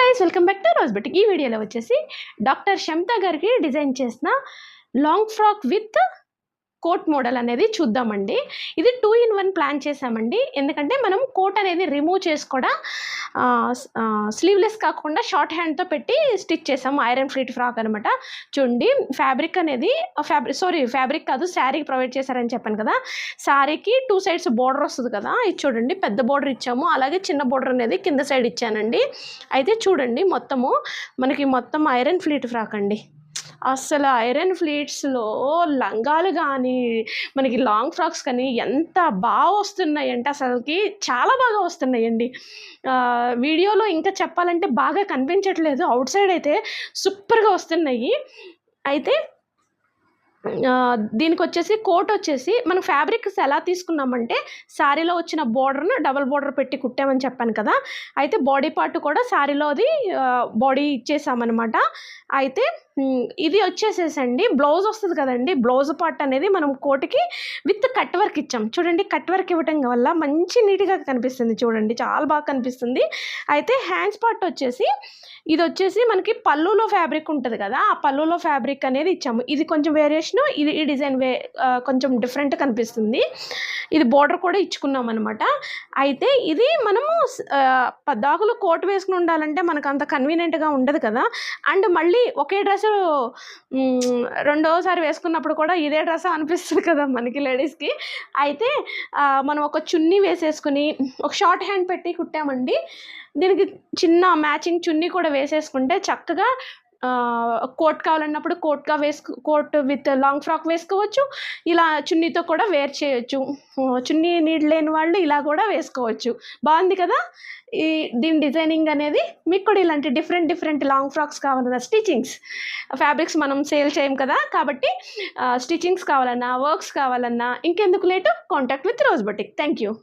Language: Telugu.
Guys welcome back to Rose Boutique. ఈ వీడియోలో వచ్చేసి డాక్టర్ షమ్తా గారికి డిజైన్ చేసిన long frock with coat model అనేది చూద్దామండి. ఇది 2-in-1 ప్లాన్ చేసామండి. ఎందుకంటే మనం కోట్ అనేది రిమూవ్ చేసి కూడా స్లీవ్లెస్ కాకుండా షార్ట్ హ్యాండ్తో పెట్టి స్టిచ్ చేసాము. ఐరన్ ఫ్లీట్ ఫ్రాక్ అనమాట. చూడండి ఫ్యాబ్రిక్ అనేది ఫ్యాబ్రిక్ కాదు, శారీకి ప్రొవైడ్ చేశారని చెప్పాను కదా. శారీకి 2 సైడ్స్ బోర్డర్ వస్తుంది కదా, ఇది చూడండి పెద్ద బోర్డర్ ఇచ్చాము. అలాగే చిన్న బోర్డర్ అనేది కింద సైడ్ ఇచ్చానండి. అయితే చూడండి మొత్తం ఐరన్ ఫ్లీట్ ఫ్రాక్ అండి. అసలు ఐరన్ ఫ్లీట్స్లో లంగాలు కానీ మనకి లాంగ్ ఫ్రాక్స్ కానీ ఎంత బాగా వస్తున్నాయంటే అసలుకి చాలా బాగా వస్తున్నాయండి. వీడియోలో ఇంకా చెప్పాలంటే బాగా కనిపించట్లేదు, అవుట్ సైడ్ అయితే సూపర్గా వస్తున్నాయి. అయితే దీనికి వచ్చేసి కోట్ వచ్చేసి మనం ఫ్యాబ్రిక్స్ ఎలా తీసుకున్నామంటే శారీలో వచ్చిన బోర్డర్ను డబల్ బోర్డర్ పెట్టి కుట్టామని చెప్పాను కదా. అయితే బాడీ పార్ట్ కూడా శారీలోది బాడీ ఇచ్చేసామన్నమాట. అయితే ఇది వచ్చేసేసండి బ్లౌజ్ వస్తుంది కదండి, బ్లౌజ్ పార్ట్ అనేది మనం కోట్కి విత్ కట్ వర్క్ ఇచ్చాం. చూడండి కట్ వర్క్ ఇవ్వటం వల్ల మంచి నీట్గా కనిపిస్తుంది, చూడండి చాలా బాగా కనిపిస్తుంది. అయితే హ్యాండ్స్ పార్ట్ వచ్చేసి ఇది వచ్చేసి మనకి పళ్ళులో ఫ్యాబ్రిక్ ఉంటుంది కదా, ఆ పళ్ళులో ఫ్యాబ్రిక్ అనేది ఇచ్చాము. ఇది కొంచెం వేరియేషన్, ఈ డిజైన్ కొంచెం డిఫరెంట్ కనిపిస్తుంది. ఇది బోర్డర్ కూడా ఇచ్చుకున్నాం అనమాట. అయితే ఇది మనము పద్దాకులు కోట్ వేసుకుని ఉండాలంటే మనకు అంత కన్వీనియంట్గా ఉండదు కదా. అండ్ మళ్ళీ ఒకే డ్రెస్ రెండోసారి వేసుకున్నప్పుడు కూడా ఇదే డ్రెస్ అనిపిస్తుంది కదా మనకి లేడీస్కి. అయితే మనం ఒక చున్నీ వేసేసుకుని ఒక షార్ట్ హ్యాండ్ పెట్టి కుట్టామండి. దీనికి చిన్న మ్యాచింగ్ చున్నీ కూడా వేసేసుకుంటే చక్కగా కోట్ కావాలన్నప్పుడు కోట్ విత్ లాంగ్ ఫ్రాక్ వేసుకోవచ్చు. ఇలా చున్నీతో కూడా వేర్ చేయొచ్చు. చున్నీ నీడ్ లేని వాళ్ళు ఇలా కూడా వేసుకోవచ్చు. బాగుంది కదా దీని డిజైనింగ్ అనేది. మీకు కూడా ఇలాంటి డిఫరెంట్ లాంగ్ ఫ్రాక్స్ కావాలన్నా, స్టిచింగ్స్ ఫ్యాబ్రిక్స్ మనం సేల్ చేయం కదా, కాబట్టి స్టిచింగ్స్ కావాలన్నా, వర్క్స్ కావాలన్నా ఇంకెందుకు late, contact with rose boutique. Thank you.